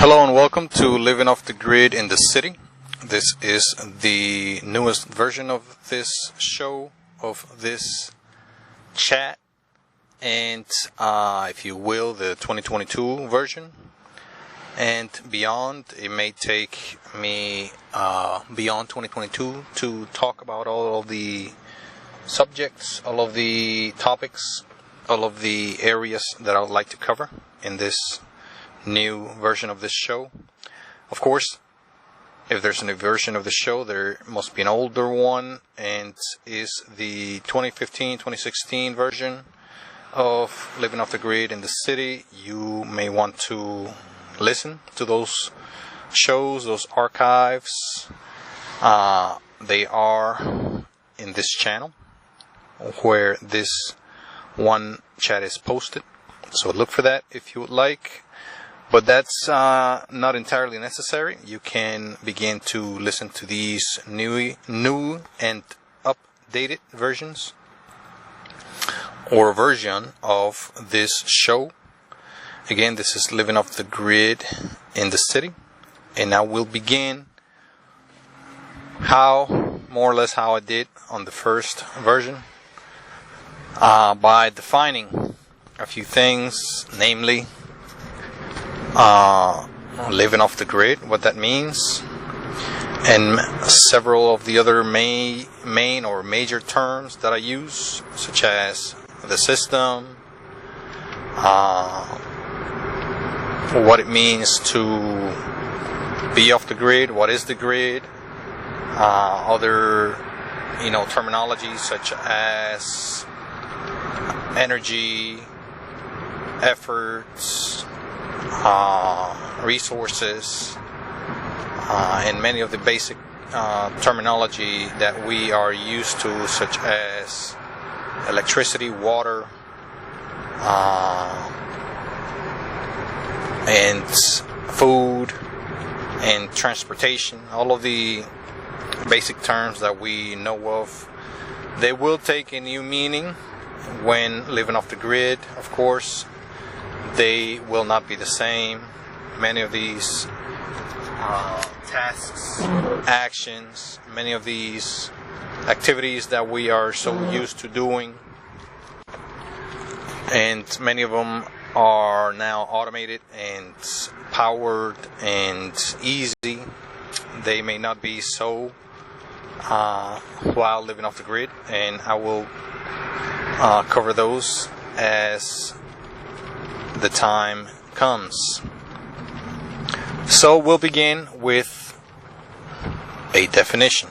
Hello and welcome to Living Off the Grid in the City. This is the newest version of this show, of this chat, and if you will, the 2022 version. And beyond, it may take me beyond 2022 to talk about all of the subjects, all of the topics, all of the areas that I would like to cover in this new version of this show. Of course, if there's a new version of the show, there must be an older one, and is the 2015-2016 version of Living Off the Grid in the City. You may want to listen to those shows, those archives. They are in this channel where this one chat is posted, so look for that if you would like. But that's not entirely necessary. You can begin to listen to these new and updated versions or version of this show. Again, this is Living Off the Grid in the City, and I will begin more or less how I did on the first version, by defining a few things, namely living off the grid, what that means, and several of the other main or major terms that I use, such as the system, what it means to be off the grid, what is the grid, other terminology such as energy, efforts, resources, and many of the basic terminology that we are used to, such as electricity, water, and food, and transportation. All of the basic terms that we know of, they will take a new meaning when living off the grid, of course. They will not be the same. Many of these tasks, actions, many of these activities that we are so used to doing, and many of them are now automated and powered and easy. They may not be so while living off the grid, and I will cover those as the time comes. So we'll begin with a definition.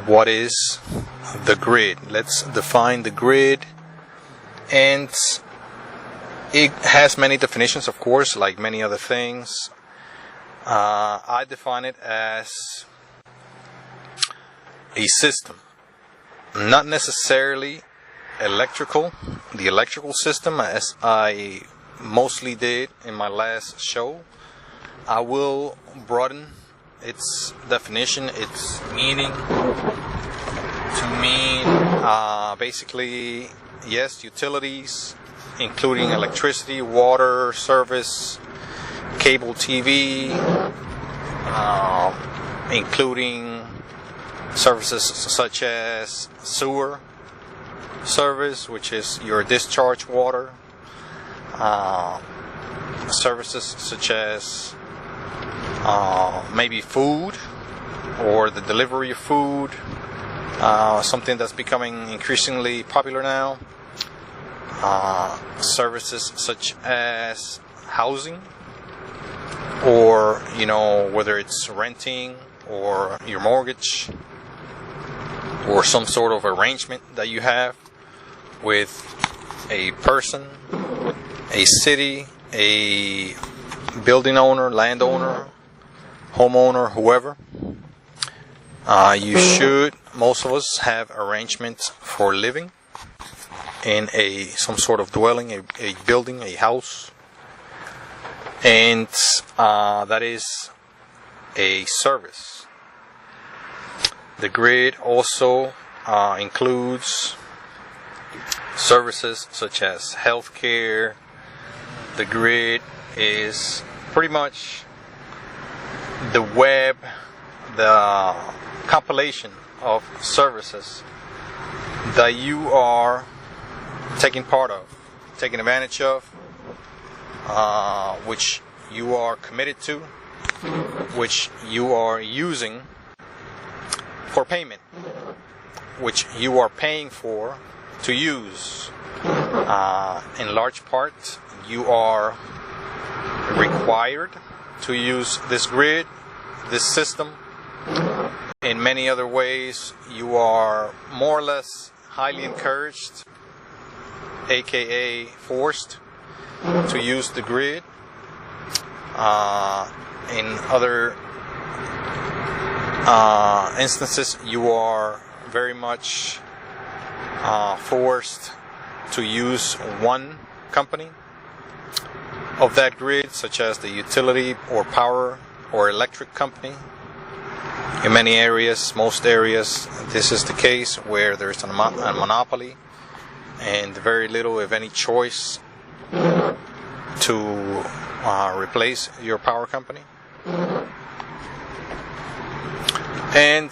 What is the grid? Let's define the grid, and it has many definitions, of course, like many other things. I define it as a system, not necessarily the electrical system, as I mostly did in my last show. I will broaden its definition, its meaning, to mean basically, yes, utilities, including electricity, water, service, cable TV, including services such as sewer service, which is your discharge water, services such as maybe food or the delivery of food, something that's becoming increasingly popular now, services such as housing, or whether it's renting or your mortgage or some sort of arrangement that you have with a person, a city, a building owner, landowner, homeowner, whoever. Most of us have arrangements for living in some sort of dwelling, a building, a house, and that is a service. The grid also includes services such as healthcare. The grid is pretty much the web, the compilation of services that you are taking part of, taking advantage of, which you are committed to, which you are using for payment, which you are paying for to use. In large part, you are required to use this grid, this system. In many other ways, you are more or less highly encouraged, aka forced, to use the grid. In other instances, you are very much forced to use one company of that grid, such as the utility or power or electric company. In many areas, most areas, this is the case where there's a monopoly and very little, if any, choice to replace your power company. And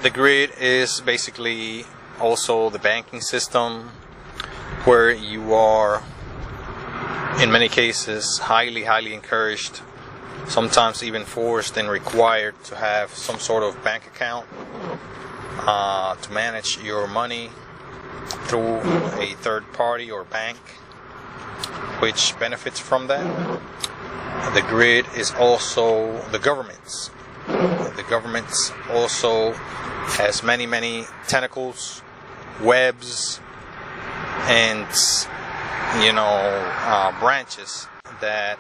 the grid is basically also the banking system, where you are, in many cases, highly encouraged, sometimes even forced and required to have some sort of bank account to manage your money through a third party or bank, which benefits from that. The grid is also the government's. The government's also has many tentacles, webs, and branches that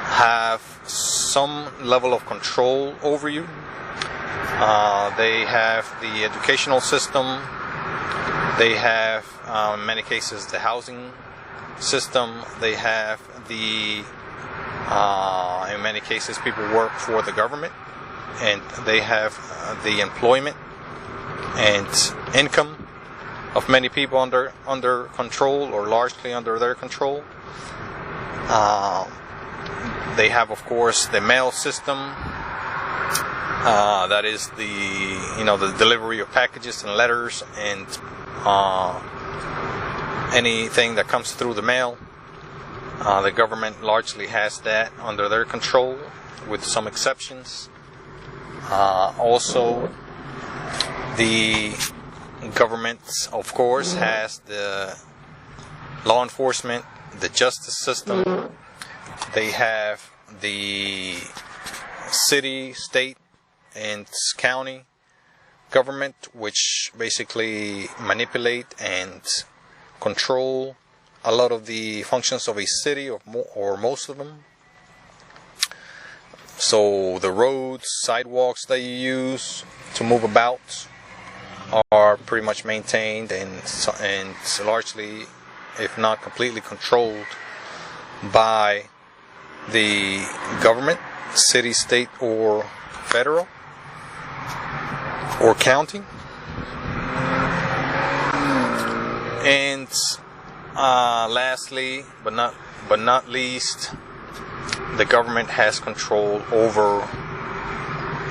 have some level of control over you. They have the educational system. They have, in many cases, the housing system. They have the, in many cases, people work for the government, and they have the employment and income of many people under control, or largely under their control. They have, of course, the mail system. That is the delivery of packages and letters and anything that comes through the mail. The government largely has that under their control, with some exceptions. Also, the government, of course, has the law enforcement, the justice system. They have the city, state, and county government, which basically manipulate and control a lot of the functions of a city, or most of them. So the roads, sidewalks that you use to move about are pretty much maintained and largely, if not completely, controlled by the government, city, state, or federal, or county. And lastly, but not least, the government has control over,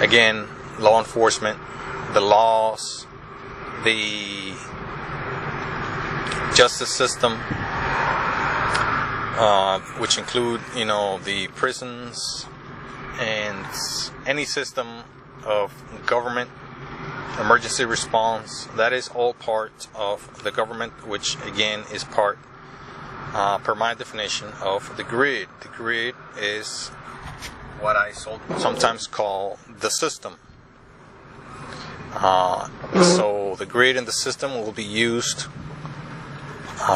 again, law enforcement, the laws, the justice system, which include, the prisons and any system of government emergency response. That is all part of the government, which again is part, per my definition, of the grid. The grid is what I sometimes call the system. So the grid and the system will be used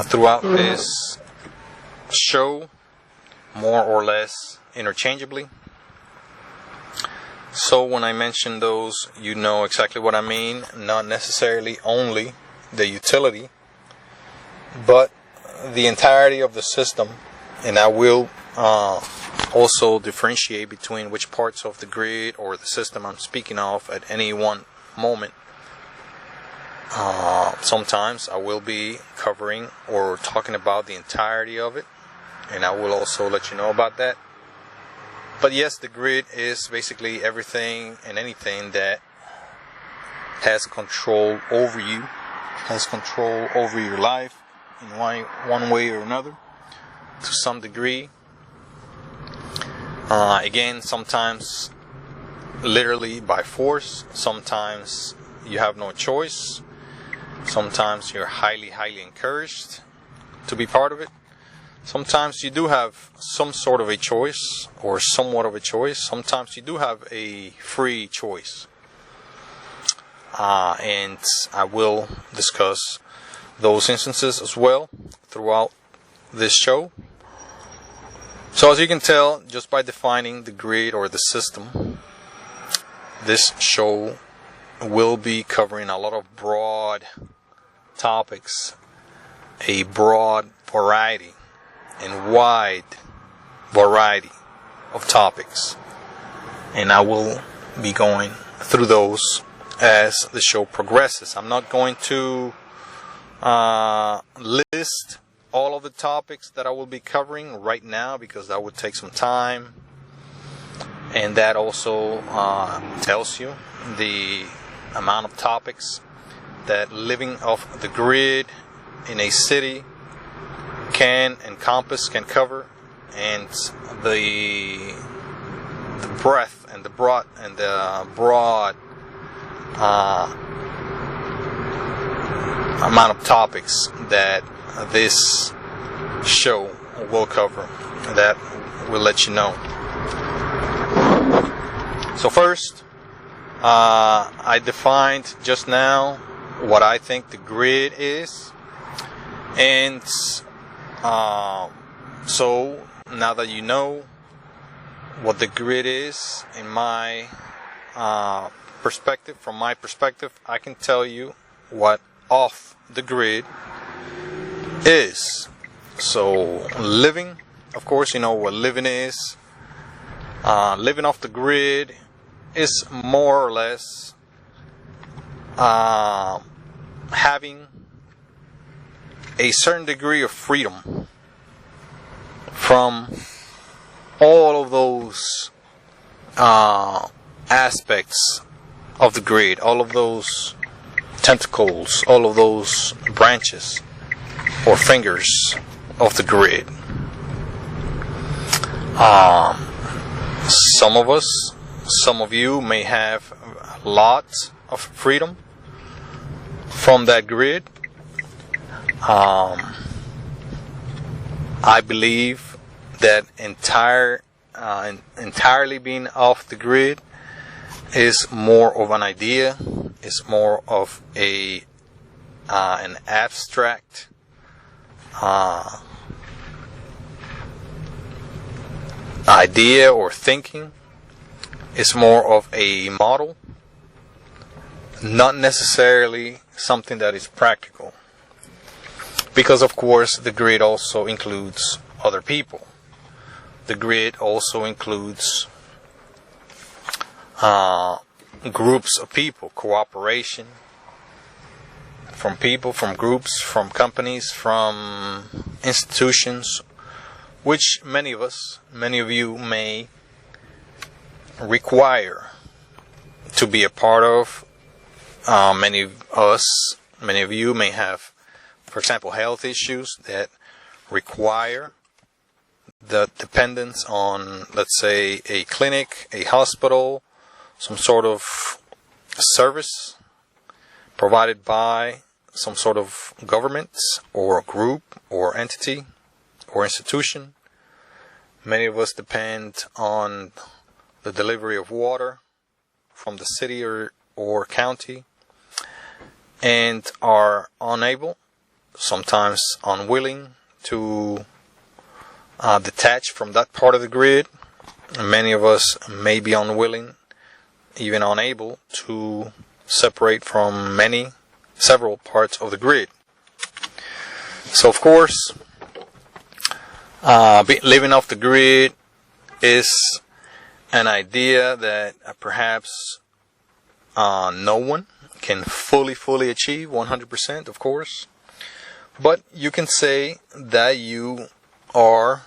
throughout this show, more or less interchangeably. So when I mention those, you know exactly what I mean. Not necessarily only the utility, but the entirety of the system. And I will also differentiate between which parts of the grid or the system I'm speaking of at any one moment. Sometimes I will be covering or talking about the entirety of it, and I will also let you know about that. But yes, the grid is basically everything and anything that has control over you, has control over your life in one way or another, to some degree. Again, sometimes literally by force, sometimes you have no choice, sometimes you're highly encouraged to be part of it. Sometimes you do have some sort of a choice, or somewhat of a choice. Sometimes you do have a free choice. And I will discuss those instances as well throughout this show. So as you can tell, just by defining the grid or the system, this show will be covering a lot of broad topics, a broad variety and wide variety of topics, and I will be going through those as the show progresses. I'm not going to list all of the topics that I will be covering right now, because that would take some time, and that also tells you the amount of topics that living off the grid in a city can encompass, can cover, and the breadth and the broad amount of topics that this show will cover. That will let you know. So first, I defined just now what I think the grid is, and so now that you know what the grid is, in my perspective, from my perspective, I can tell you what off the grid is. So living, of course, you know what living is. Living off the grid is more or less having a certain degree of freedom from all of those aspects of the grid, all of those tentacles, all of those branches or fingers of the grid. Some of us, some of you may have a lot of freedom from that grid. I believe that entirely being off the grid is more of an idea, is more of an abstract idea or thinking. It's more of a model, not necessarily something that is practical. Because of course the grid also includes other people. The grid also includes groups of people, cooperation from people, from groups, from companies, from institutions, which many of you may require to be a part of. Many of you may have, for example, health issues that require the dependence on, let's say, a clinic, a hospital, some sort of service provided by some sort of government or group or entity or institution. Many of us depend on the delivery of water from the city or county, and are unable, sometimes unwilling, to detach from that part of the grid. Many of us may be unwilling, even unable, to separate from several parts of the grid. So of course, living off the grid is an idea that perhaps no one can fully achieve 100%, of course. But you can say that you are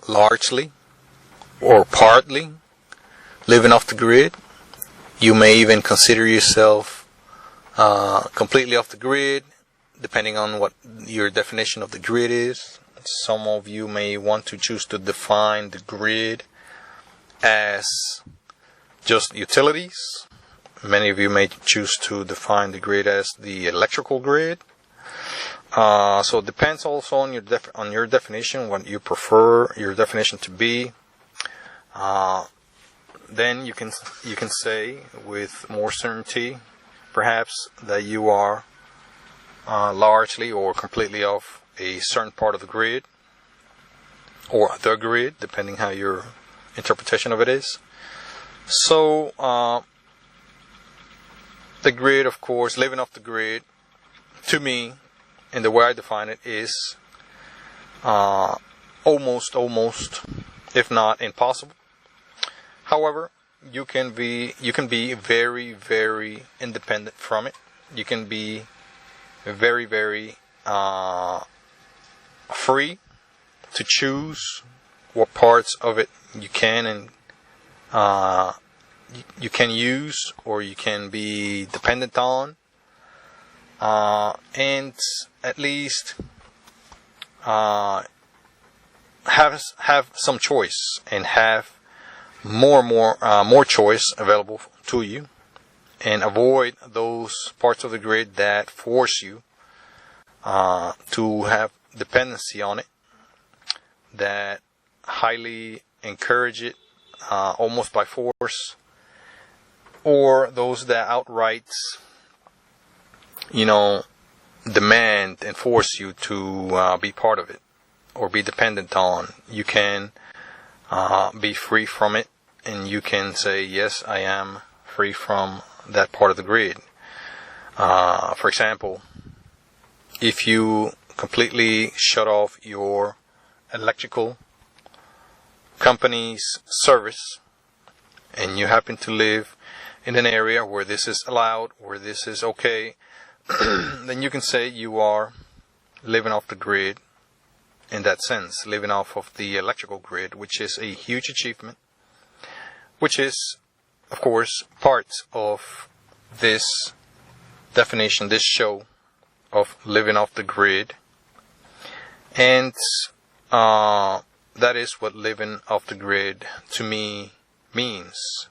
largely or partly living off the grid. You may even consider yourself completely off the grid, depending on what your definition of the grid is. Some of you may want to choose to define the grid as just utilities. Many of you may choose to define the grid as the electrical grid. So it depends also on your definition, what you prefer your definition to be. Then you can say with more certainty, perhaps, that you are largely or completely off a certain part of the grid, or the grid, depending how your interpretation of it is. So the grid, of course, living off the grid, to me, and the way I define it, is almost, if not impossible. However, you can be very, very independent from it. You can be very, very free to choose what parts of it you can and you can use, or you can be dependent on, and at least have some choice and have more choice available to you, and avoid those parts of the grid that force you to have dependency on it, that highly encourage it almost by force, or those that outright demand and force you to be part of it or be dependent on. You can be free from it, and you can say, yes, I am free from that part of the grid. For example, if you completely shut off your electrical company's service, and you happen to live in an area where this is allowed, where this is okay, then you can say you are living off the grid in that sense, living off of the electrical grid, which is a huge achievement, which is, of course, part of this definition, this show of living off the grid. And that is what living off the grid to me means.